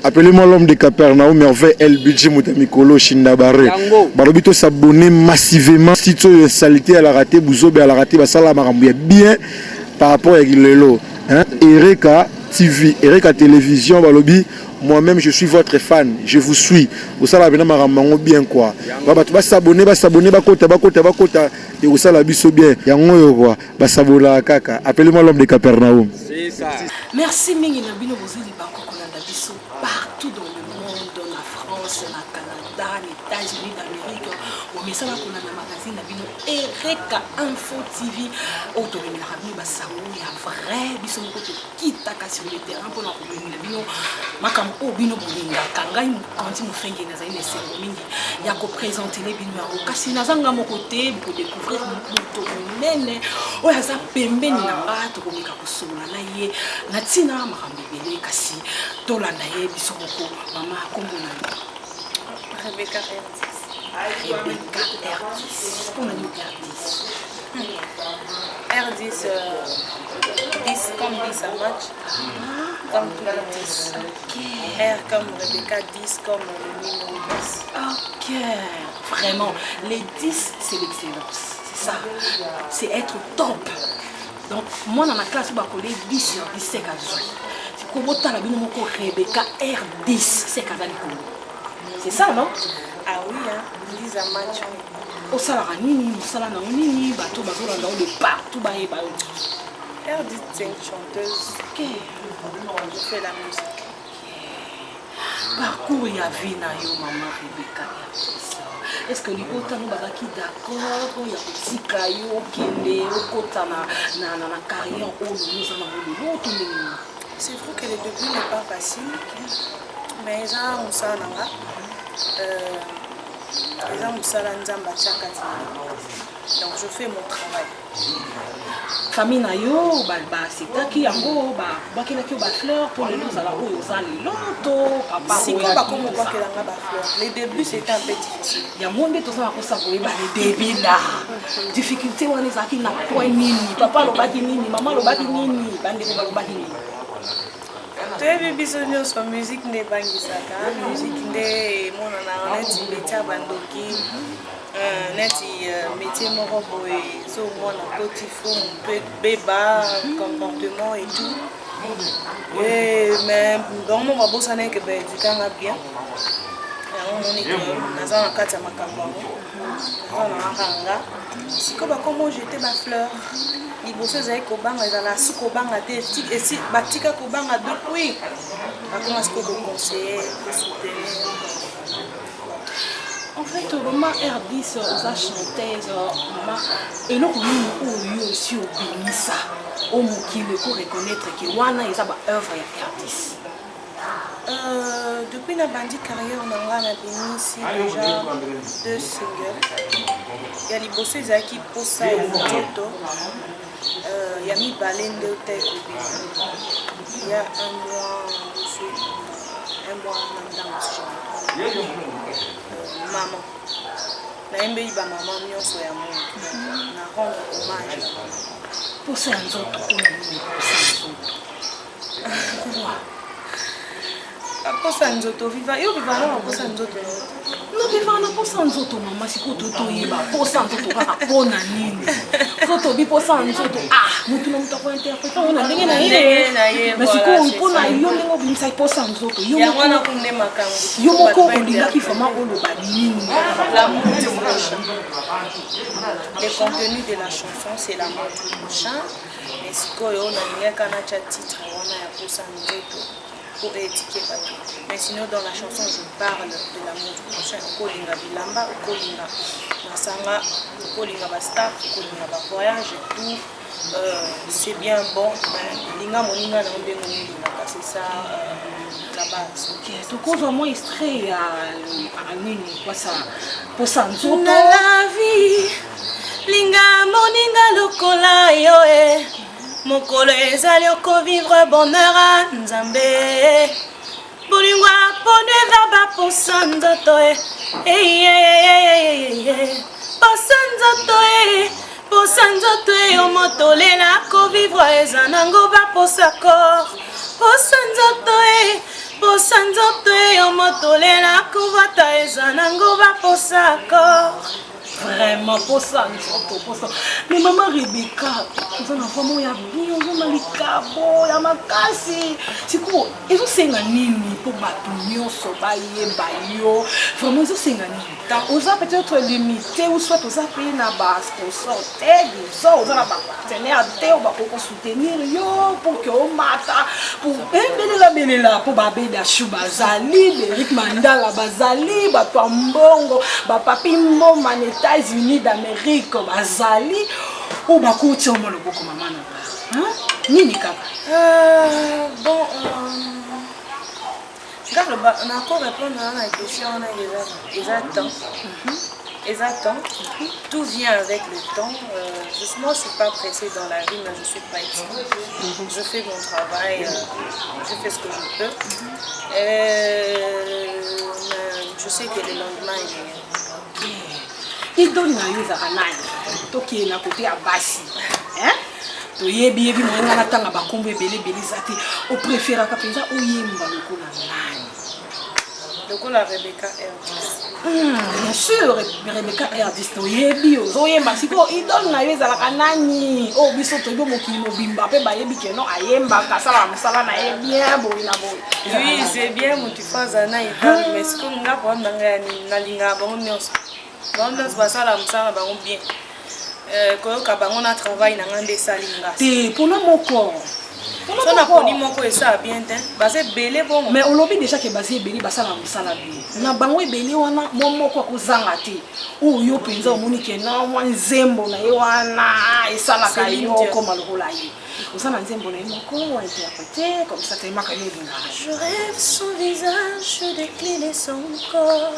Appelez-moi l'homme de Capernaum, merveille El Budget Moutamikolo Shindabare. Barobito s'abonner massivement. Si tu as salité à la raté, Bouzobe à la raté, Basala Marambouya bien par rapport à Lelo. Ereka TV, Ereka Télévision, Balobi. Moi-même, je suis votre fan. Je vous suis. Vous savez, bien quoi. Va s'abonner, bakota. Et vous savez, bien. Yango va s'abonner kaka. Appelez-moi l'homme de Capernaum. C'est ça. Merci, Mingi Nabino Bozili Bako partout dans le monde, dans la France, dans le Canada, les États-Unis d'Amérique. Mais ça va qu'on a un magazine Nabino Ereka Info TV. Autonomie la Rabino Bassao, il y a vrai, ils sont quitte à sur le terrain pour l'encourager Nabino. Makam Obino Bolinga, Kangai, quand il me fait gagner dans les cérémonies, il y a qu'à présenter les bino. Kasi Nazanga mon côté pour découvrir l'autonomie. Oh, il y a ça pembe ni na to komika kosola na ye natina makambebele kasi tolanda ye bisomoko mama kombo na Rebecca R10 pour nous R10 10 comme 10 à match comme tous les 10 R comme Rebecca 10 comme le numéro 10. Ok, vraiment les 10 c'est l'excellence, c'est ça, c'est être top. Donc moi dans ma classe je vais 10 sur 10 c'est Kazou. C'est comme autant la bino moko Rebecca R10 c'est Kazali Kongo. C'est ça non? Ah oui hein, 10 à match. Au salaire nini, au salaire nini, bateau bateau dans le partout ba e ba. R10 c'est une chanteuse. OK. Je fais la musique. Parcours ya vie na yo maman Rebecca. Est-ce que les autres nous bazaki d'accord ya kotika yo kende okota na carrière au nous avons l'autre ndenge. C'est vrai que le début n'est pas facile, mais ça on s'en a. Donc je fais mon travail. Famille na yo c'est taki yango ba kelaki ba fleurs pour les nous ala oyo zali loto papa si ko ba komo ba kelanga ba fleurs. Les débuts c'était un peu difficile. Ya monde to ça ko sa ko ba les débuts là. Difficulté wana zaki na point nini papa lo baki nini maman lo baki nini bande ko lo baki nini. Tu biso nyonso musique nde bangisaka musique nde mona na neti betia bandoki neti métier moko boye so mona petit fou peut beba comportement et tout et mais dans mon babosa na ke be dikanga bien on est que naza na kati ya makambo on a kanga siko ba comment jeter ma fleur liboso ezali kobanga ezala su kobanga te esi batika kobanga depuis bakoma siko koconseiller kosoutenir. En fait, maman R10 oza chanteuse maman eloko nini oyo aussi obimisa o mokili ko reconnaître que wana eza ba œuvre ya R10. Depuis la bandit carrière on a ici déjà 2 singles. Il y a les bossés qui posent ça au moto. Il y a mis Balende au tête. Il y a un mois maman. Na yembe ba maman nyonso ya monde. Na rendre hommage. Pour ça nous autres on aposa nzoto viva yo viva na aposa nzoto no viva na aposa nzoto mama sikoto to yeba aposa nzoto kaka pona nini nzoto bi posa nzoto mutu na mutu ko interpréter on ndenge na ye mais siko pona yo ndenge obimisa posa nzoto yo mwana kunde makambo yo moko olinga ki fama oloba nini l'amour du prochain. Le contenu de la chanson c'est l'amour du prochain mais siko yo na ninga kana cha titre wana ya posa nzoto pour étiqueter bateau. Mais sinon dans la chanson je parle de l'amour du prochain. Kolinga bilamba, kolinga masanga, kolinga ba staff, kolinga ba voyage et tout. C'est bien bon. Linga moninga na ndenge moninga c'est ça la base. OK, donc on va moins extrait à nini quoi ça pour ça nzoto na la vie. Linga moninga lokola yo mokolo ezali okovivre bonheur a nzambe bolingwa pondu eza baposa nzoto posa nzoto omotolela kovivre eza nango baposa kor posa nzoto posa nzoto eyo motolela kovata eza nango baposa akor. Vraiment, pour ça, pour ça. Mais maman Rebecca, vous en avez vraiment, il y a bien, vous en avez cabo, il y a ma casse. C'est quoi? Ils ont cinq années pour battre, sobaye, bayo. Vraiment, ils ont 5 années. Vous avez peut-être limité, ou soit vous avez payé na base pour sortir, vous avez un partenaire, vous avez soutenir, pour que vous mata, pour belela, pour baber da chou bazali, Eric Mandala bazali, Batuambongo, Bapapimbo, Maneta. États-Unis d'Amérique bazali ou bakuti au molo boko maman hein nini kaka bon regarde on a encore répondre à la question on a déjà temps tout vient avec le temps moi je suis pas pressée dans la vie mais je suis prête je fais mon travail je fais ce que je peux je sais que le lendemain il vient. Idole na yo ezaka nani toki na côté ya basi hein toyebi mwana natanga bakombo ebele eza te o préféraka penza oyemba lokola nani lokola Rebecca R10 bien sûr Rebecca R10 toyebi ozoyemba siko idole na yo ezalaka nani o biso toyebi mokili mobimba pe bayebi keno ayemba kasala mosala na ye bien boyi na boyi oui c'est bien motifaza na idole mais siko nga kwa nanga na linga bango nyonso bango basala mosala bango bien koyoka bango na travail na ngande salinga te pona moko so na poni moko esa bien te base belé bon mais olobi déjà que base belé basala mosala bien na bango ebele wana moko akozanga te oyo penza omoni ke na mwa nzembo na ye wana esalaka yo koma lokola ye osala nzembo na ye moko interprété comme ça tellement que je rêve son visage je décline son corps.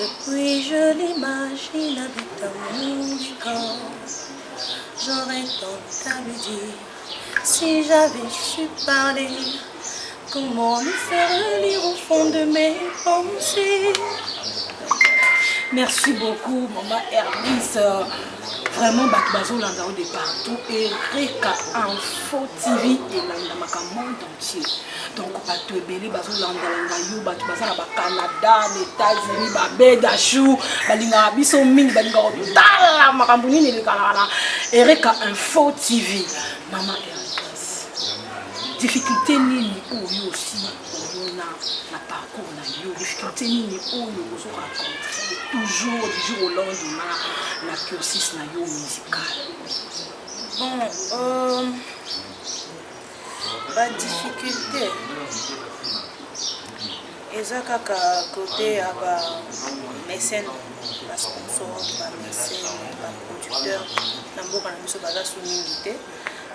Depuis je l'imagine habitant mon corps. J'aurais tant à lui dire si j'avais su parler. Comment lui faire lire au fond de mes pensées. Merci beaucoup maman Herbis. Vraiment Bakbazo Landa de partout et Reka Info TV et Landa monde entier. Donc bato ebele bazo landa yo bato bazala ba Canada, les États-Unis, ba bedachou, balinga biso mingi balinga otala makambo nini lekana na Reka Info TV. Maman Herbis. Difficulté nini oyo aussi na parcours na yo, difficulté nini oyo ozo rencontrer toujours du jour au lendemain la cursus na yo musical. Bon la difficulté eza kaka côté à ba mécène ba sponsor ba mécène ba producteur na mboka na biso baza soumingi.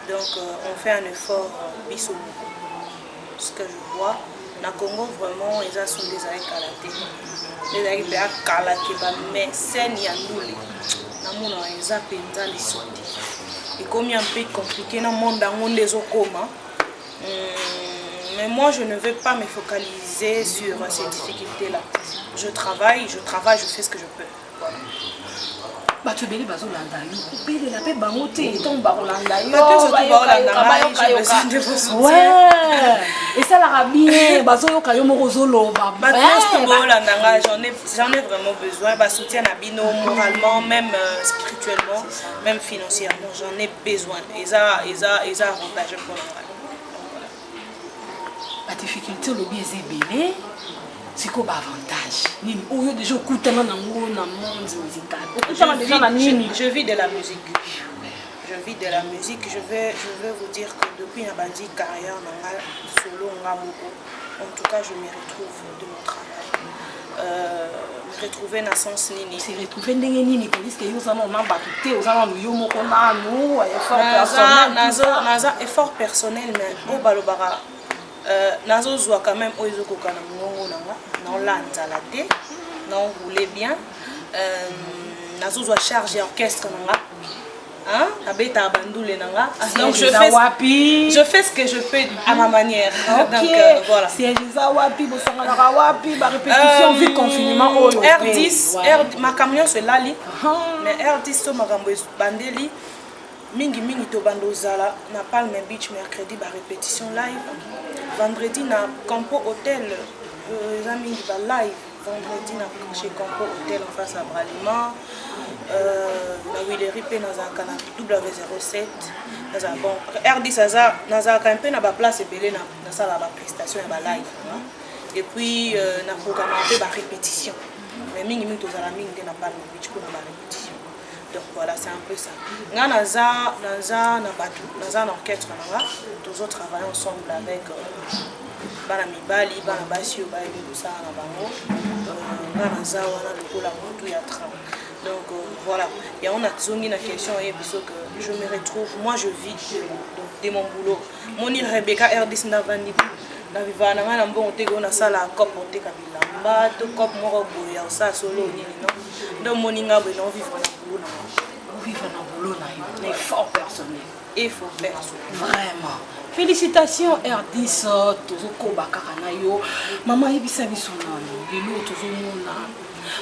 Donc on fait un effort biso ce que je vois na Congo vraiment eza sont des avec kalaté les avec ba kalaté ba mécène ya ndule na mona eza penza lisoti et comme un peu compliqué dans le monde dans les okoma. Mais moi je ne veux pas me focaliser sur ces difficultés là. Je travaille, je fais ce que je peux. Voilà. Tu es bazo landa yo, belle la paix bangote, ton barolanda yo. Ouais. Et ça la bien, bazo yo kayo morozolo ba. J'en ai vraiment besoin, ba soutien à bino moralement, même spirituellement, même financièrement, j'en ai besoin. Et ça avantage pour moi. La difficulté le bien c'est c'est quoi l'avantage? Oyo déjà okutana na ngo na monde musical. Okutana déjà na nini? Je vis de la musique. Je vis de la musique. Je vais vous dire que depuis ma bandi carrière nanga solo ngamoko. En tout cas, je me retrouve de mon travail. Me retrouver na sens nini? C'est retrouver ndenge nini police que yo sana na batute, yo sana yo moko na no effort personnel. Naza effort personnel mais au balobara nazo zwa quand même oyo koka na ngongo nanga na lanza la té na rouler bien nazo zwa charge orchestre nanga hein abeta bandule nanga donc je fais ce que je peux à ma manière. Donc voilà c'est déjà wapi bosanga na wapi ba répétition vu confinement oyo R10 ma camion c'est lali mais R10 to makambo bandeli mingi to bando zala na Palm Beach mercredi ba répétition live vendredi na Campo Hotel les amis du live vendredi na chez Campo Hotel en face à Bralima na Willery pe na za kana W07 na za bon R10 na za ka un peu na ba place belé na sala ba prestation ya ba live et puis na programme pe ba répétition mais mingi to za la mingi na ba bichi ko na ba répétition. Donc voilà, c'est un peu ça. Nous avons un orchestre, nous avons travaillé ensemble avec Banami Bali, Banabasio, donc voilà, et on a une question que je me retrouve, moi je vis de mon boulot. Mon île Rebecca R10 Navani, na vivana na mbongo te ko na sala cop te kabila mba to cop moko boya sa solo ni non donc moninga bo non vivre na boulot na yo mais fort personnel et faut personnel vraiment. Félicitations R10 tozoko bakaka na yo mama yebisa biso nano lelo tozomona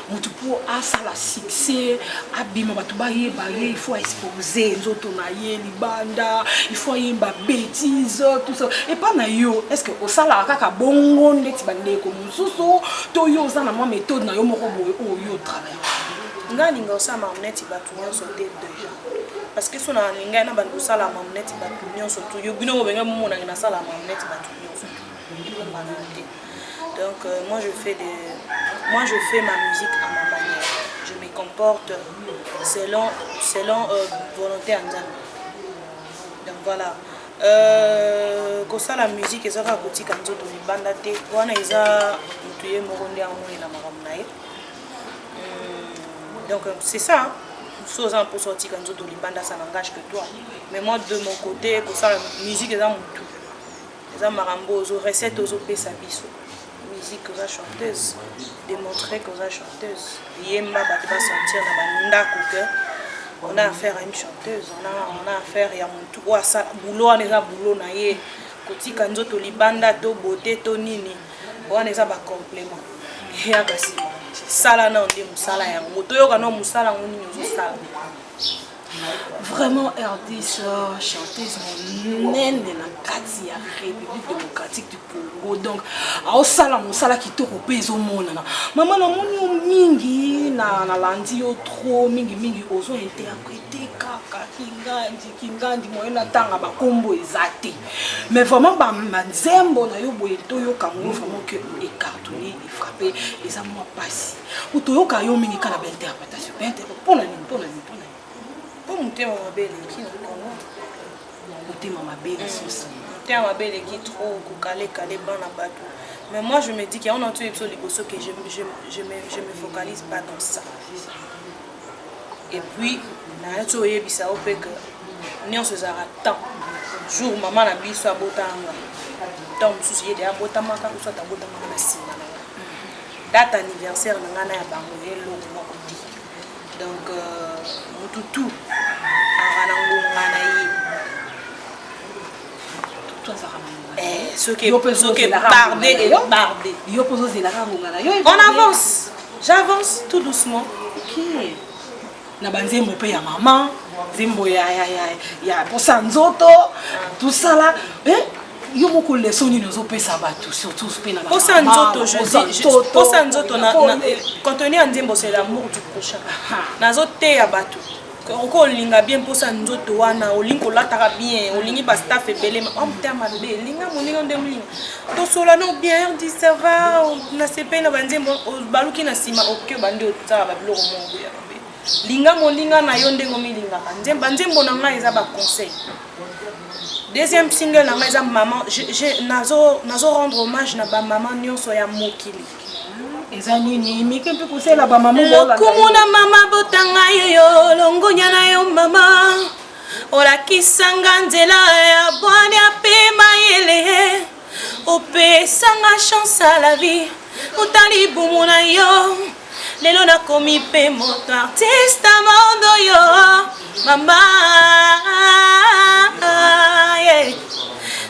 mutu po asala succès abima batu bayeba ye il faut exposer nzoto na ye libanda il faut yemba bêtise tout ça et pas na yo est-ce que osala kaka bongo ndeti bandeko mususu to yo za na ma méthode na yo moko boye o yo travail ngalinga osama mneti batu nyonso te déjà parce que sona ninga na bantu sala mneti batu nyonso to yo bino benga mona na sala mneti batu nyonso donc moi je fais ma musique à ma manière. Je me comporte selon volonté en Nzambe. Donc voilà. Comme ça la musique est à côté quand on est bandaté. On est à mutué morondi à moi na maramnae. Donc c'est ça. Chose pour sortir quand on est banda ça n'engage que toi. Mais moi de mon côté, comme ça la musique est à mon tout. Les marambo aux recettes aux opés biso. Musique aux chanteuse, démontrer qu'aux chanteuse. Yemba batu va sentir na bandako que on a affaire à une chanteuse, on a affaire à mon tout ou ça boulot on est à boulot na ye koti kanzo to libanda to beauté to nini on est à ba complément. Ya basima. Sala na ndé musala ya moto yo kana musala ngoni nyozo sala. Vraiment R10 chanteuse monene na kati ya République démocratique du Congo donc aosala mosala kitoko pe ezomonana mama na moni mingi na landi yo trop mingi ozo interpréter kaka kingandi moyena tanga bakombo ezate mais vraiment ba nzembo na yo boye to yo kango vraiment que écartonné et frappé eza moi passi ou to yo ka yo mingi kana ba interprétation pour la pour monter ma belle qui monter ma belle sauce monter ma belle qui trop calé ban na bateau mais moi je me dis qu'il y a un autre épisode que je me focalise pas dans ça et puis na to yebisa o pe que ni on se zara temps jour maman na biso abotanga temps mususu yede abotama ka so tabotama na sima date anniversaire na ngana ya bango elo moko ti donc mututu on avance, j'avance tout doucement. Ok. Na banzembo pe ya maman, zembo ya posa nzoto, tout ça là. Yo moko leçon ni nous opesa batu surtout pe na posa nzoto je dis posa nzoto na quand on est en nzembo c'est l'amour du prochain. Nazote ya batu. Encore linga bien pour ça nous autres wana olingo latara bien olingi ba staff ebele on terme be linga moninga ndemlinga to sola no bien dit ça va na sepe na banzembo baluki na sima ok bande otala ba biloko mongo ya be linga moninga na yo ndengo milinga banzembo na nga eza ba conseil deuxième single na nga eza maman nazo rendre hommage na ba maman nyonso ya mokili ezanini mikempe kusela ba mama bola kumuna mama botanga yo longonya na yo mama ola kisanga nzela ya bwani apema yele opesanga chance à la vie utali bumu na yo lelo nakomi pe moto artiste mondo yo mama yeah.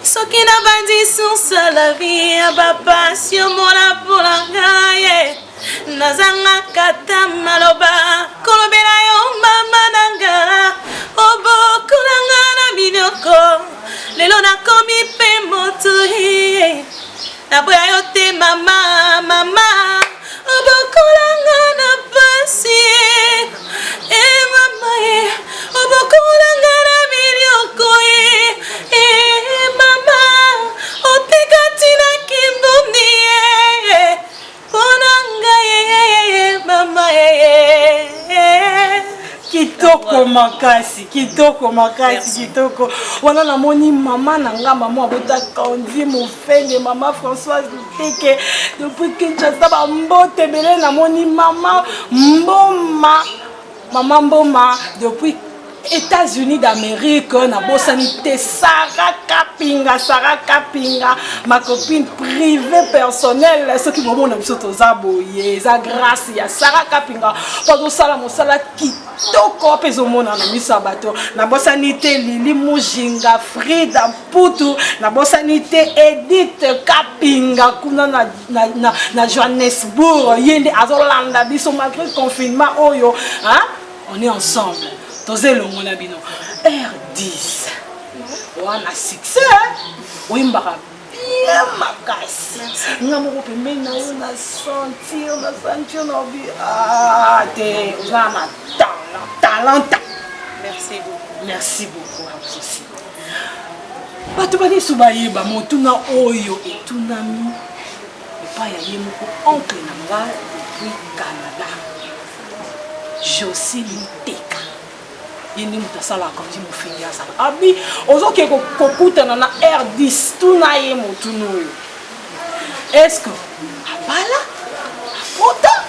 Soki na bandi source la vie ba passion mona pour la gaye nazanga kata maloba kolobela yo mama nanga obo kulanga na binoko lelo na komi pe moto kitoko makasi kitoko wana namoni mama nanga mama abota Kandi Mofende mama Françoise Luteke depuis Kinshasa ba mbote belé namoni mama Mboma depuis États-Unis d'Amérique, na bosanité Sarah Kapinga, ma copine privée personnelle, ce qui me montre que zaboye, za grâce ya Sarah Kapinga, pendant sala mosala kitoko peso mona na misabato, na bosanité Lili Mujinga, Frida Putu, na bosanité Edith Kapinga, kuna na Johannesburg, yende azolanda biso malgré le confinement oyo, hein? On est ensemble. Tozé le monabino R10 on a succès oui mbara bien makasi nga moko pembeni na yo na sentir na bi te za na talent merci beaucoup à vous aussi bato bani subayeba motuna oyo etunami epai ya ye moko oncle na nga depuis Canada Jocelyne Teka yindi mutasala Kandi Mofende asala abi ozoke kokutana na R10 tuna ye motuno oyo est-ce que abala pota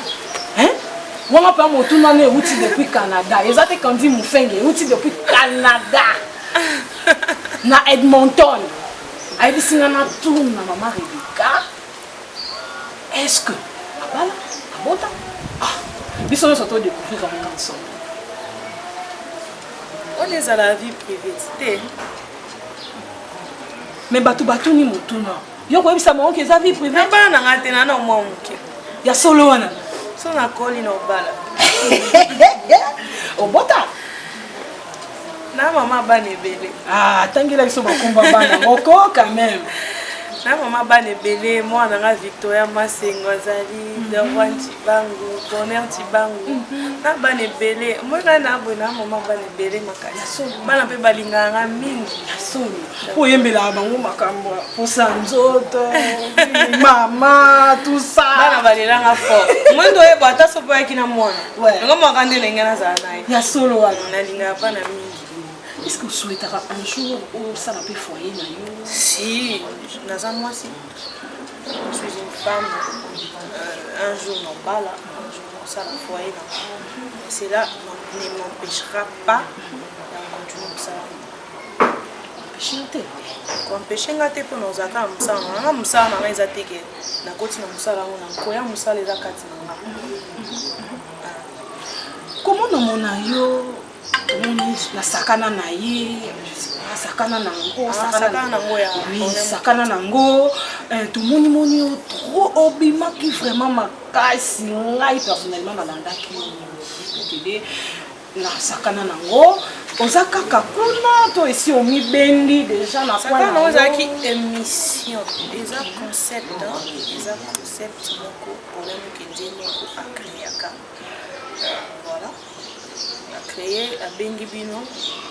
hein wana pa motuna ne uti depuis Canada ezate Kandi Mofende uti depuis Canada na Edmonton aidisinga na tuna mama Rebecca est-ce que abala abota biso nous sommes découvrir ensemble. On est à la vie privée. Mais batu ni mutuna. Yo ko ebisa mo ke za vie privée. Ba na ngate na no mo muke. Ya solo wana. So na koli no bala. Obota. Na mama ba ne bele. Ah, tangela biso bakomba bana moko quand même. Na mama ba ne bele moi na Victoria Masengo azali Derwan Tibangu, Bonheur Tibangu. Na ba ne bele moi na bona mama ba ne bele makasi. Bana pe balinganga mingi. Soni. Po yembela bango makambo. Po sanzoto. Mama tout ça. Bana balelanga fort. Mwendo e bata so pa kina mwana. Ngo makande na ngana za nayi. Ya solo wana. Na linga pa na mingi. Est-ce que vous souhaitez un jour où ça n'a pas foyer? Si, moi si. Je suis une femme. Un jour, non pas là. Un jour, ça n'a foyer. Et c'est là, ne m'empêchera pas de continuer ça. Empêcher ngate pour nos accords, musala na ngeza teke na koti na musala na koya musala eza kati na nga. Comment na mona yo la sakana na ye sakana nango sakana nango tout moni moni trop obima qui vraiment makasi ngai personnellement nalandaki télé na sakana nango ozaka kakuna to esi omi bendi déjà na kwa na ozaki émission déjà concept moko problème que Dieu a créé voilà créé à Bengibino,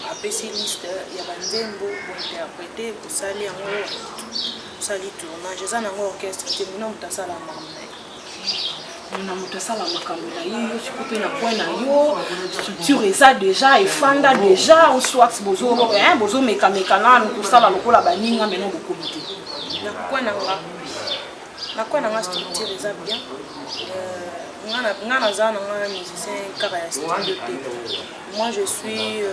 à Pessi liste, il y a Banzembo, pour interpréter, pour salir en haut, salir tournage, j'ai un orchestre, c'est mon nom de Salamam. Mon Salamam, je suis coupé na point na yo, structure ça déjà, et fanda déjà, ou soit bozo, bozo mécaniquement, nous tout ça là, le la baninga, mais non beaucoup de temps. Na quoi na structure ça bien. Moi je suis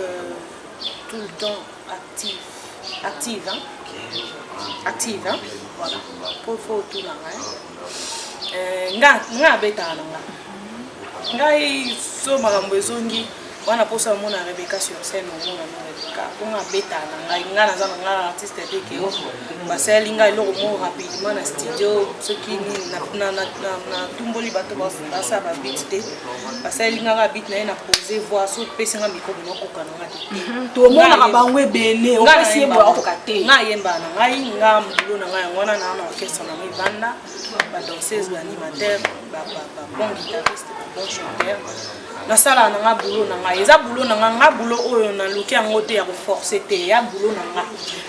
tout le temps active hein? Voilà pour tout là nga beta nga so makambo ezongi wana posa mona Rebecca sur scène mona Rebecca pour beta nga na zana nga artiste teke baseli nga iloko mo rapidement na studio ce qui na tumboli bato basa ba beat te baseli nga beat na na poser voix so pesi nga micro no kokana nga to mona ka bangwe bele o pesi bo okokate nga yemba na ngai nga mbulo na ngai ngona na orchestre na mibanda ba danseuse ba animateur ba bon guitariste ba bon chanteur na sala na nga bulo na nga eza bulo na nga bulo oyo na luki yango te ya forcer te ya bulo na nga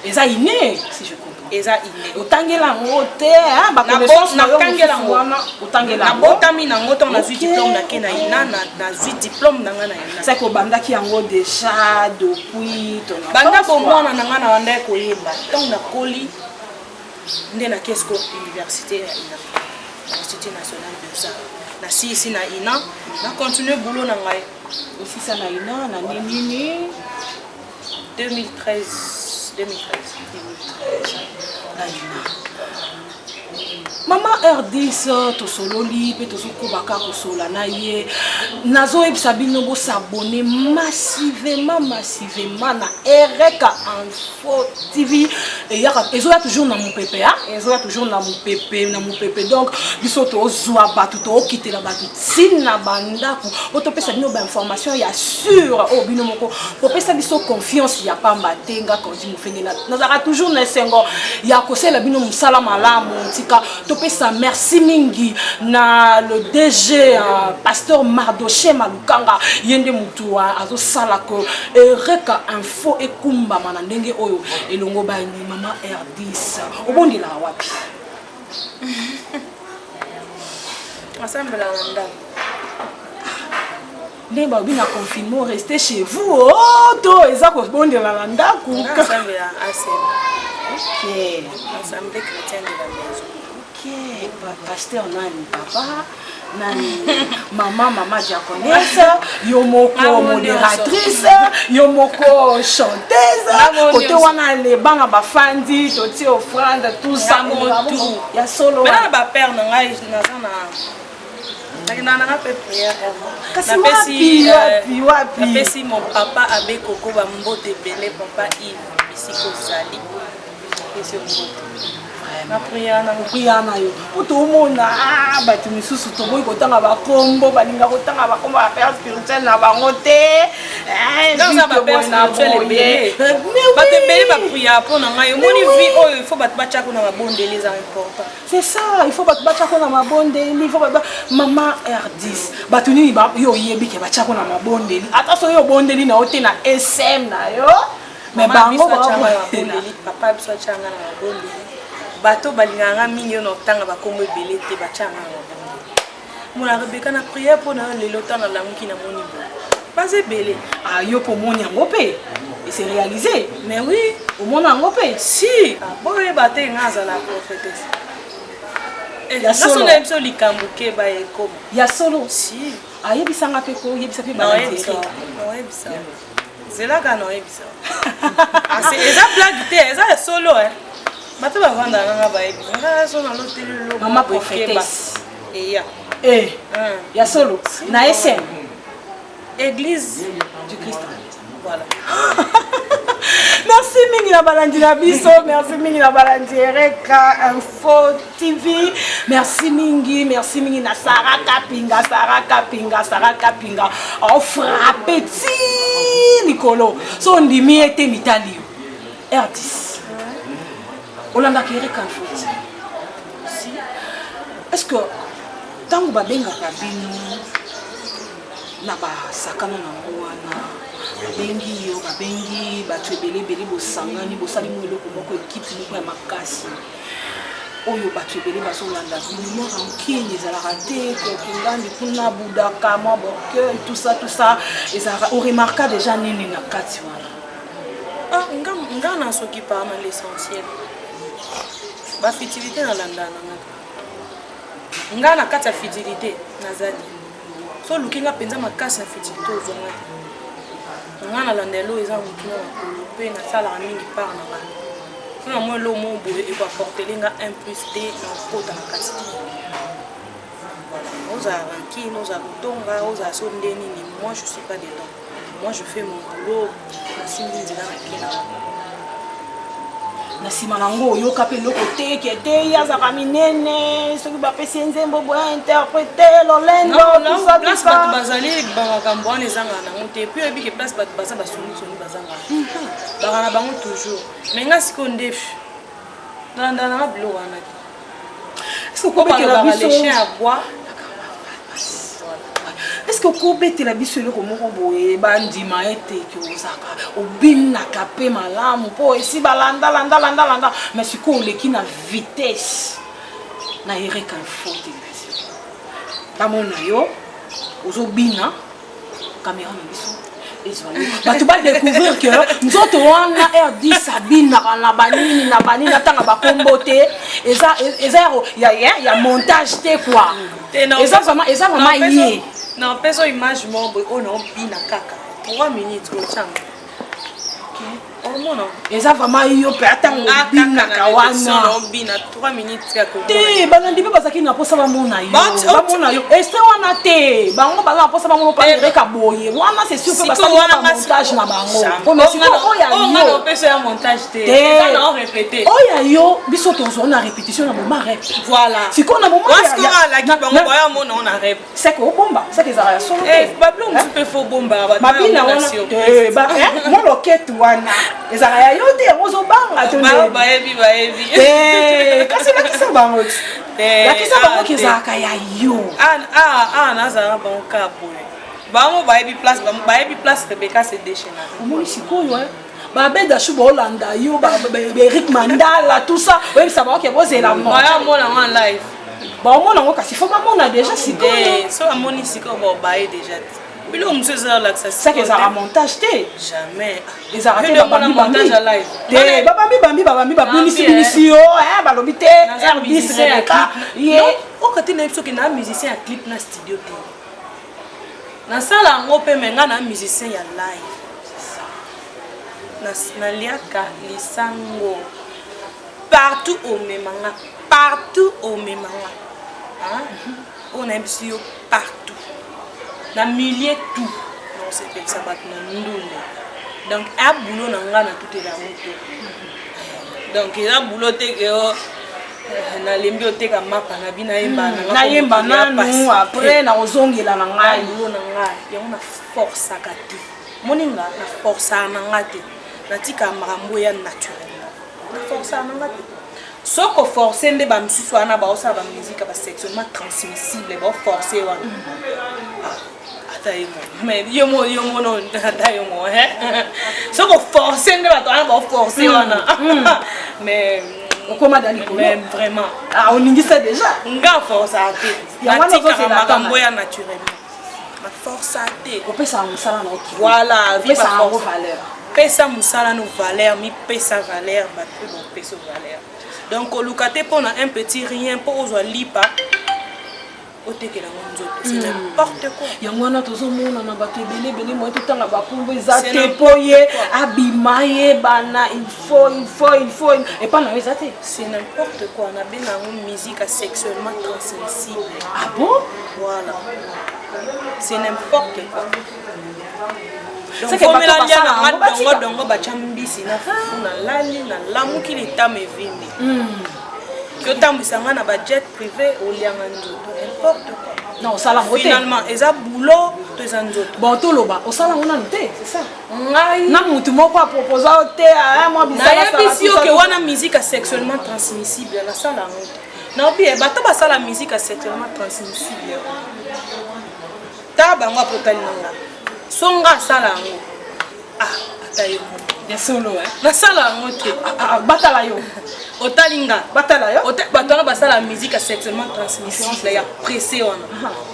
eza inné si je comprends eza inné otangela ngo te hein ba connaissance na tangela ngo otangela na botami na ngo to na zui diplôme na ke na ina na zui diplôme na nga na ina c'est que bandaki yango déjà depuis ton banda bo mwana na nga na wanda ko yeba tant na koli nde na kesko université ya ina Institut national des arts na si ici na ina na continuer boulot na ngai aussi ça na ina na nini 2013 na ina Maman R10 to sololi pe to sokobaka ko sola na ye nazo ebisa bino bo s'abonner massivement na RK Info TV et ya ezoya toujours na mon pépé hein ezoya toujours na mon pépé donc biso to ozwa batu to okitela batu tina bandako otopesa bino ba information ya sûr o bino moko popesa biso confiance ya pamba tenga quand tu mufenge nazaka toujours na sengo ya kosela bino musala malamu tika topesa merci mingi na le DG pasteur Mardoché Malukanga yende mutu azo sala ko Reka Info ekumba mana ndenge oyo elongo ba ni mama R10 obondela wapi ensemble la landa Nemba bina confinement rester chez vous oh to eza ko bondela la ndako ensemble la ACM OK ensemble chrétien de la maison OK pasteur nani papa nani maman diaconesse yomoko modératrice yomoko chanteuse côté wana le banga bafandi toti offrande tout ça ya solo mais ba père na ngai na pe prière napesi mon papa abe koko ba mbote belé papa Yves ici kozali ese mbote na prière na yo poto mona batu misusu to boy kotanga ba kombo balinga kotanga ba kombo ba père spirituel na bango te dans ba père spirituel belé ba te belé ba prière pour na ngai moni vie oyo il faut ba tcha ko na ba bondeli za important c'est ça il faut ba tcha ko na ma bondeli il faut ba maman R10 batu nini ba yo yebi ke ba tcha ko na ma bondeli attention yo bondeli na ote na SM na yo mais bango ba bondeli papa biso tchanga na bondeli bato balinganga mingi no tanga bakombo ebele te bachanga mona Rebecca na prière pour na lelo tanga lamuki na moni bo pas ebele yo pour moni yango pe et c'est réalisé mais oui au mona yango pe si boye baté ngaza la prophétesse ya solo na biso likambuke ba ekoma ya solo si ayebisanga pe ko yebisa pe ba yebisa zela kana yebisa c'est eza blague te eza solo bato bavanda nanga bayebi nga so na loteli lo mama prophétesse eya ya solo na SM église du Christ voilà merci mingi na balandi na biso merci mingi na balandi Reka Info TV merci mingi na Sarah Kapinga on frappe ti Nicolo so ndimi ete mitali R10 Olanda Reka Info si est-ce que tango babengaka bino na basakana na wana babengi yo babengi bato ebele bosangani bosali mo eloko moko ekipe moko ya makasi oyo bato ebele bazolanda bino mwa rankine ezalaka te kokingandi kuna budaka mwa bokel tout ça ezalaka oremarka déjà nini na kati wana nga na soki par na l'essentiel bafitilité na landana nga na kati ya fidélité nazali so lukinga penza makasi na fitilité ozonga te nga na landelo eza mokino makolo mpe nasalaka mingi par na nga sona mwa elo mo boye ekoaportele nga un plus te na okota na kati te ozala rankine ozala kotonga ozala so nde nini moi je suis pas dedans moi je fais mon boulot nasimbi nzela na kena na sima nango oyoka pe loko te kete yazaka minene soki bapesi nzembo boya interpréter lolendo tout ça place bato bazali bamakambo wana ezanga nango te puis oyebi ke place bato baza basoni bazanga baka na bango toujours mais nga siko ndefu nalandananga biloko wana te okobekela biso les chiens à bois est-ce que okobetela biso eloko moko boye bandima ete ke ozaka obinaka pe malamu mpo esi balanda mais sikoyo oleki na vitesse na ereka info télévision bamona yo ozobina caméra na biso bato badécouvrir que nzoto wana R10 abinaka na banini ntanga bakombo te eza ya montage te quoi eza vraiment ye non peso image moko on obina kaka 3 minutes ochanga eza vraiment yo pe atango obinaka wana obina 3 minutes kaka te balandi mpe bazalaki na mposa bamona yo este wana te bango baza na mposa bamona mpa ereka boye wana c'est sûr pe basali montage na bango oya yo biso tozwa na répétition na moma rep voilà sikoyo na moma seke obomba seke ezala ya solo te bablo mosu mpe fo bomba babina wana moloketu wana ezala ya yo te yango ozobanga bayebi kasi lakisa bango lakisa bango kezalaka ya yo nazala bango ka boye bango bayebi place Rebecca se déchaîna omoni sikoyo babeda shu baolanda yo Eric Mandala tout ça oyebisa bango ke bozela mona en live baomona yango kasi fo bamona déjà sikoyo so amoni sikoyo baye déjà bilo muso ezala lakisa seke ezala montage te jamais ezala te babambi babimisi yo balobi te R10 Rebecca okati na biso ke na musicien ya clip na studio te nasala yango mpe menga na musicien ya live naliaka lisango partout omemanga oyo nayebisi yo partout na milieu tout non sepekisa bato na ndunde donc ea boulot na nga na tutela moto donc eza boulot te ke nalembi oteka mapa na bi nayemba nanu après nakozongela na ngai boulot na ngai yango na forçaka te moninga na forçaka na nga te natika makambo ya naturellement na forçaka na nga te soko forcer nde bamisusu wana baosala bamusike basectionnement transmissible baoforce wana mais yo mono ata yo mo soko forcer nde bato wana baoforce wana mais okoma dali mais vraiment oningisa déjà nga force ate natika makambo ya naturellement na force ate opesa mosala na oki voilà opesa yango valeur pesa mosala no valeur mi pesa valeur bato bopesa valeur donc oluka te mpona un petit rien mpo ozwa lipa otekela ngo nzoto c'est n'importe quoi yango wana tozomona na bato ebele moye totanga bakombo eza te mpo ye abima ye bana il faut epa na yo eza te c'est n'importe quoi na bena yango musique sexuellement transmissible ah bon voilà c'est n'importe quoi dongo bacha mbisi na fufu na lali na lamuki litama evindi yotambwisa nga na bajet privé olianga nzoto n'importe quoi non osala ngo te finalement eza boulot to eza nzoto bon toloba osala ngo nanu te c'est ça ngai na mutu moko aproposa o te mwa bisayebisi yo ke wana musique sexuellement transmissible nasala yango te naobi bato basala musique sexuellement transmissible ta bango apotali nanga songa asala yango ata yo desolo nasala yango te batala yo otalinga batala yo bato wana basala musique sexuellement transmissible ya pressé wana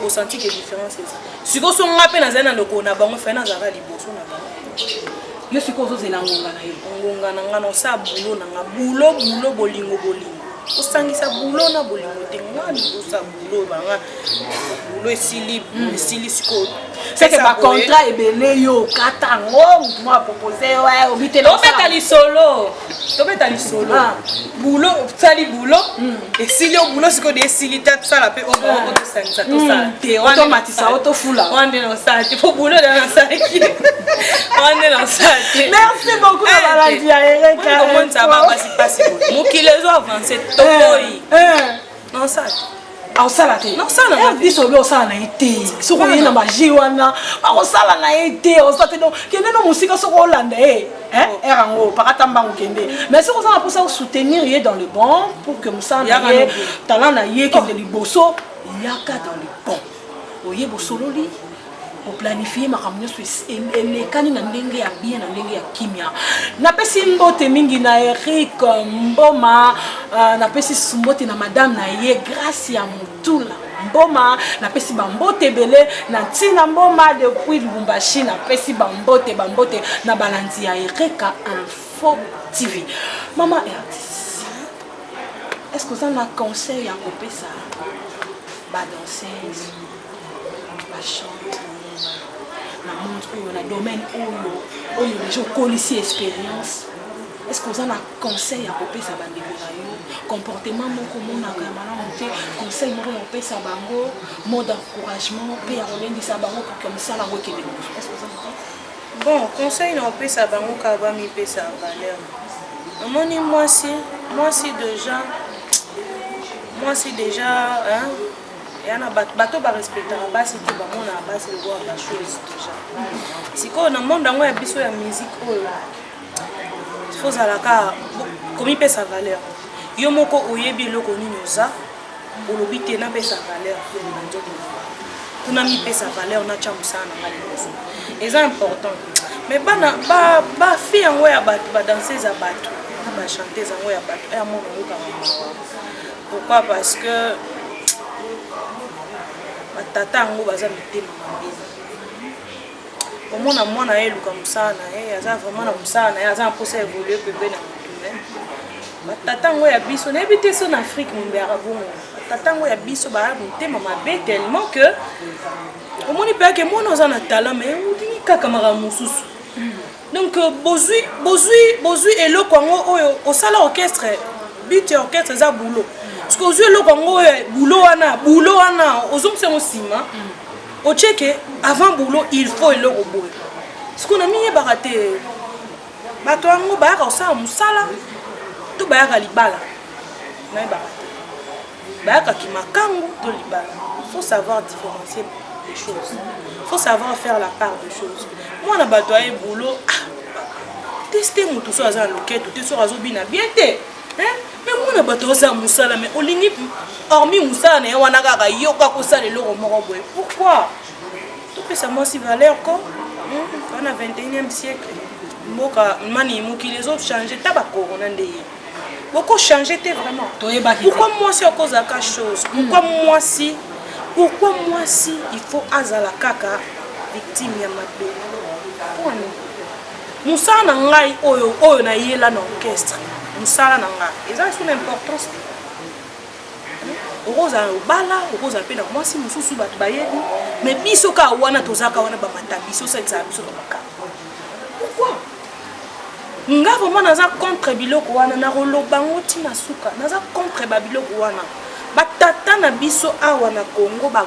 osenti ke différence eza sikoyo songa mpe nazali na lokolo na bango fe nazala liboso na bango yo sikoyo ozozela ngonga na yo ngonga na nga na osala bulo na nga bulo bolingo osangisa bulo na bolingo te nga libosa bulo banga bulo esili sikoyo c'est que ba contrat ebele yo katango mutu mo apropose obitela tobeta lisolo bulo sali bulo esili yo bulo sikoyo de esili te tosala mpe otosangisa tosala te otomatisa otofula wande na osala te po bulo na nasalaki wande na osala te merci beaucoup na balandi ya Ereka omonisa babasi pasi mokili ezo avance tokoyi na osala te osala te nosala biso obi osala na ye te soko oye na baji wana bakosala na ye te osala te donc kende no mosika soko olanda ye erango pakata mbango kende mais soko osala mposa osoutenir ye dans le bon pour que mosala na ye talent na ye kende liboso yaka dans le bon oye bosololi planifier makambo nyonso elekani na ndenge ya bien na ndenge ya kimia. Napesi mbote mingi na Eric Mboma, napesi mbote na madame na ye grâce ya Mutula Mboma, napesi bambote belé na Tina Mboma depuis Lubumbashi, napesi bambote na balandi ya Erika Info TV. Maman artiste, est-ce que vous avez un conseil à couper ça? Ba danseuse, ba chante, na montre où na domaine où les gens connaissent expérience. Est-ce que vous avez un conseil à couper ça? Bande comportement moko mona kamala monter conseil moko à couper ça bango, mot d'encouragement, paix à relendisa bango comme ça la roque de. Est-ce que vous avez bon conseil na couper ça bango ka ba mi paix ça valeur. Moni moi si déjà hein et on a bateau ba respecter la base c'était ba mona base le voir la chose déjà. Si ko na monde ngo ya biso ya musique oyo il faut alaka comme paix sa valeur. Yo moko oyebi loko nini oza olobi te na paix sa valeur na nzoto. Kuna mi paix sa valeur na cha musana ngale koso. Et c'est important. Mais ba fille ngo ya ba danseuse ya bato. Ba chanteuse ngo ya bato. Ya mona ngo ka. Pourquoi? Parce que tata ngo baza mitema mabeza. Omona mwana ye luka musana aza vraiment na musana aza mposa évoluer pepe na mutu. Tata ngo ya biso na ebité so na Afrique mbera bongo. Tata ngo ya biso ba mitema mabe tellement que omoni pe que mwana oza na talent mais odini kaka mara mususu. Donc bozui eloko ngo oyo osala orchestre but orchestre za boulot. Parce que aux yeux le Congo boulot wana aux c'est aussi au check avant boulot il faut le robot. Ce qu'on a mis baraté bato ngo ba ka sa musala to ba ka libala na baraté ba ka kimakango to libala. Il faut savoir différencier les choses. Il faut savoir faire la part des choses. Moi na bato ay boulot tester mutu so aza loquette to so azo bina bien te mais mon bateau ça musala mais olingi hormis musala na wana kaka yoka ko sala loko moko boy. Pourquoi? Tout que ça moi si valeur ko on a 21e siècle moka mani moki les autres changer taba corona ndeye beaucoup changer te vraiment. Pourquoi moi si à cause de quelque chose? Pourquoi moi si il faut azala kaka victime ya mabe? Pourquoi musala ngai oyo na yela na orchestre musala nanga eza son importance okoza obala okoza pe na mwasi mususu bato bayebi mais biso ka wana tozaka wana bamata biso salisa biso baka. Pourquoi? Nga vraiment naza contre biloko wana na roloba ngoti na suka naza contre babiloko wana batata na biso awa na Congo ba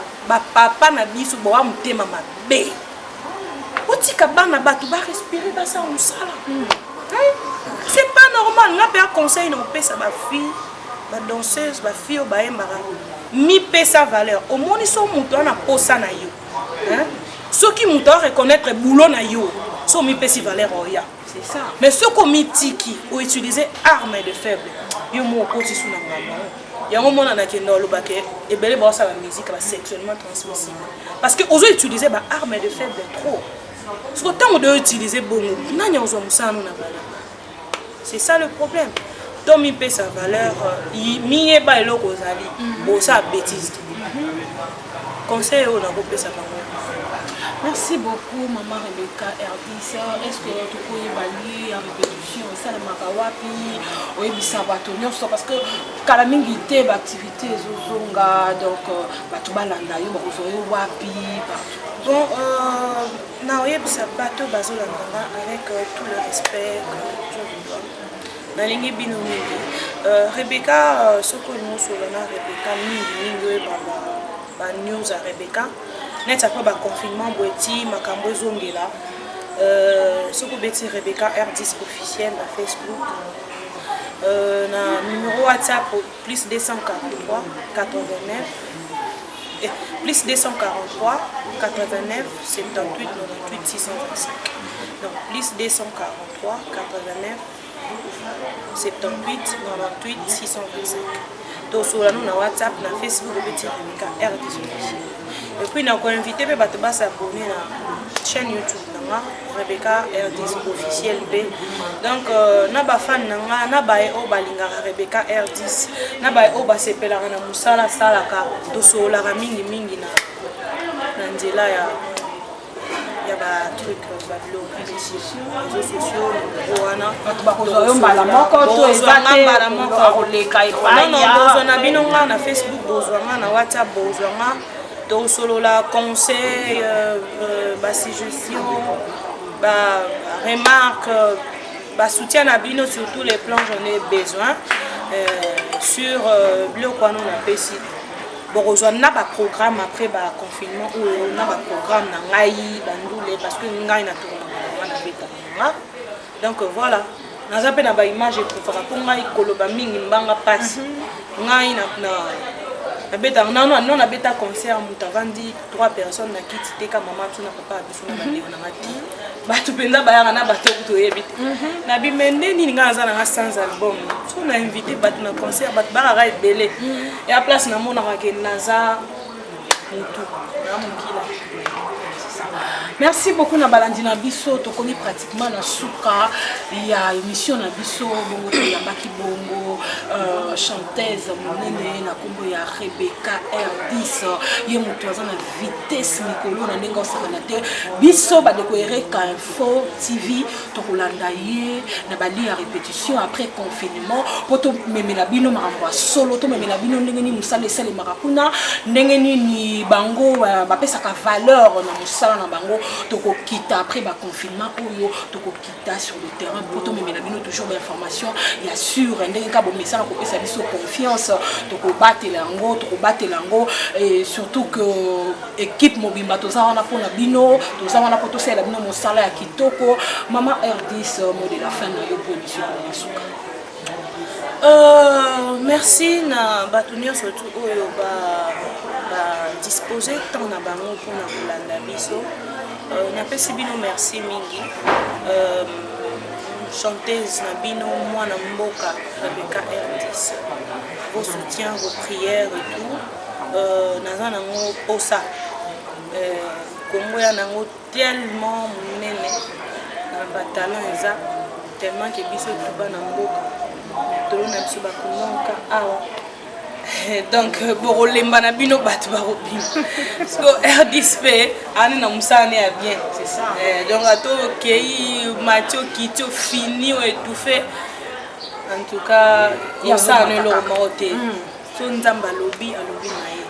papa na biso bo wa mutema mabe otika bana bato ba respirer ba sa musala. C'est pas normal. On a un conseil non paie ça ma fille, ma danseuse, ma fille au bain mara. Mi paie sa valeur. Au moins ils sont moutons na posa na yo. Hein? Ceux qui moutons reconnaître boulot na yo, sont mi paie si valeur oya. C'est ça. Mais ceux qui mi tiki ou utiliser armes de faible, yo mo koti sous na maman. Il y a un moment na kendo lo baké et belé ba sa musique va sexuellement transmissible. Parce que aux utiliser ba armes de faible trop. Parce que tant on doit utiliser bongo, nanya ozo musana na valeur. C'est ça le problème. Tom il paie sa valeur, il est pas le kozali. Bon ça bêtise. Conseil on a coupé sa valeur. Merci beaucoup maman Rebecca Erdis. Est-ce que tu peux évaluer en répétition ça le makawapi ou ebisa bato nyonso parce que kala mingi te activité zozonga donc bato balanda yo bakozoyo wapi bon na ebisa bato bazolanda avec tout le respect na lingi bino mingi Rebecca soko nyonso na Rebecca mingi ba news à Rebecca net ça pas ba confinement boeti makambo ezongela soko beti Rebecca R10 officiel na Facebook na numéro WhatsApp plus 243 89 plus 243 89 78 98 625 donc plus 243 89 78 98 625 donc sur la WhatsApp na Facebook beti Rebecca R10 officiel Et puis on a invité les gens à s'abonner à la chaîne YouTube Rebecca R10 officiel B. Donc naba fan nanga naba o balinga Rebecca R10 naba o basepela na musala salaka to sola mingi mingi na nzela ya ba truc ba blog réseaux sociaux wana bakozwa mbala moko to ezate mbala moko koleka epai non bozwa na bino nga na Facebook bozwa nga na WhatsApp bozwa nga to solo la conseil ba suggestion ba remarque ba soutien à bino sur tous les plans j'en ai besoin sur bleu quoi non la PC bon on a un programme après le confinement où on a un programme dans ngai bandule parce que ngai na tourna na beta donc voilà na zape na ba image pour faire pour ngai koloba mingi mbanga passe ngai na beta non na beta concert muta vandi 3 personnes na kiti teka maman tu na papa biso na bande na ngati ba tu penza ba ya na ba to yebite na bimende ni nga za na sans album so na invité ba na concert ba ba ra belé et à place na mona ka ke naza mutu na mukila. Merci beaucoup na balandi na biso to komi pratiquement na suka ya émission na biso bongo to ya baki bongo chanteuse monene na kombo ya Rebecca R10 ye mutu aza na vitesse mikolo na ndenge osakana te biso ba de Ereka Info TV to kolanda ye na bali ya répétition après confinement poto memela bino makambo solo to memela bino ndenge ni musala esale makakuna ndenge ni bango ba pesa ka valeur na musala na bango toko kita après ba confinement oyo toko kita sur le terrain pour to memela bino toujours d'information ya sûr ndenge ka bo message ko pesa biso confiance toko batela yango et surtout que équipe mobimba toza wana pona bino toza wana poto sala bino mosala ya kitoko mama R10 mot de la fin na yo pour émission na suka. Merci na batunio surtout oyo ba disposer tant na bango pour na kolanda biso na pesi bino merci mingi chanteuse na bino mwana mboka Rebecca R10 vos soutiens vos prières et tout naza nango posa kombo ya nango tellement munene na batalent eza tellement que biso tuba na mboka tolo na biso bakononka awa donc borolemba na bino bato barobima parce que R10P ani na musane ya bien c'est ça donc ato kei matio kitio fini ou étouffé en tout cas il ça ne le moté so nzamba lobby alobi na ye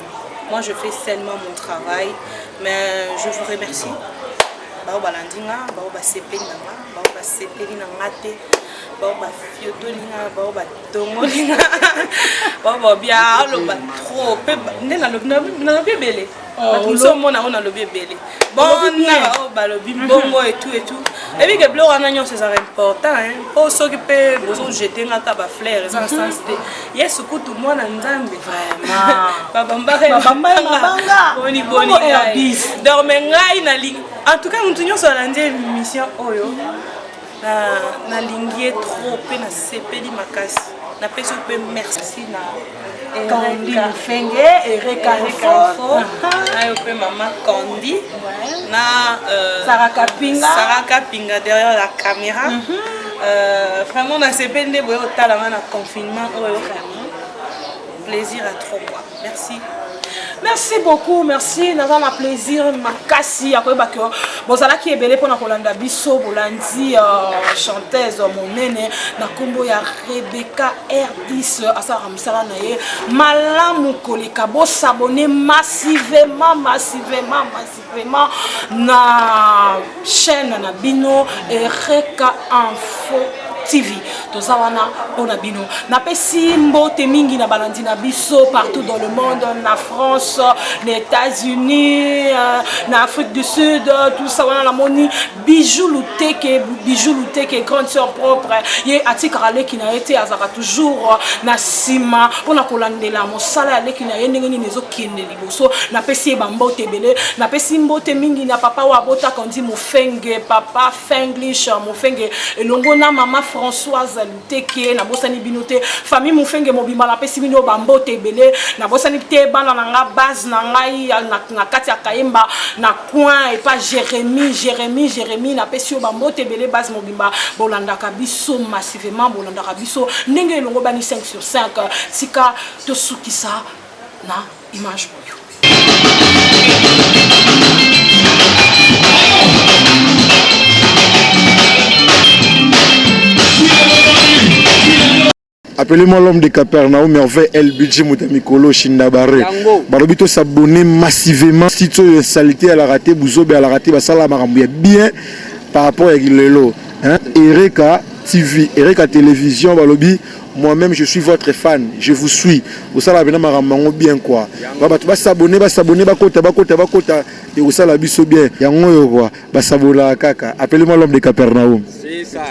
moi je fais seulement mon travail mais je vous remercie ba balandinga ba sepeli na ba sepeli na ngate ba fiotolinga ba tongolinga ba bia aloba trop pe ndena na bebele nous mona on a le bebele bon na ba lobi bongo et tout et puis que blo wana nyo c'est important hein pour s'occuper bozo jeter ngaka ba fleurs en sens de yesu kutu mwana nzambe vraiment baba mbanga boni dorme ngai na ling en tout cas mutu nyo so la mission oyo na lingie trop pe na sepeli makasi na peso pe merci na Ereka Info na pe maman Candy na Sarah Kapinga derrière la caméra vraiment na sepeli boyo talama na confinement oyo vraiment plaisir à trop quoi merci. Merci beaucoup, merci. Nous avons un plaisir. Makasi, après que bozala qui est belé pour na kolanda biso bolandi chanteuse monene na kombo ya Rebecca R10 asa ramsala na ye malamu koleka bo s'abonner massivement na chaîne na bino Ereka Info TV tozawana ona bino na pesi mbote mingi na balandi na biso partout dans le monde na France les États-Unis na Afrique du Sud tout ça wana la moni bijou luteke grande sœur propre ye atikara leki na été azaka toujours na sima pona kolandela mosala leki na ye ndenge nini ezokende liboso na pesi ba mbote belé na pesi mbote mingi na papa wa bota kandi mofenge papa Fenglish mofenge elongo na mama Françoise Luteke na bosani binote famille Mufenge mobimba na pesi bino bambote ebele na bosani te bana na nga base na ngai na kati ya Kayemba na coin et pas Jérémy na pesi bambote ebele base mobimba bolanda kabiso massivement bolanda kabiso ndenge longo bani 5/5 sika to sukisa na image boyo. Appelez-moi l'homme de Capernaum, merveille El Budget Moutamikolo Shindabare. Barobito s'abonner massivement. Si tu as salité à la raté, Bouzobe à la raté, Basala Marambouya bien par rapport à Gilelo. Ereka TV, Ereka Télévision, Balobi. Moi-même, je suis votre fan. Je vous suis. Vous savez, bien quoi. Bah s'abonner, bakota. Et vous savez, bien. Yango, bah s'abonner à Kaka. Appelez-moi l'homme de Capernaum. C'est ça.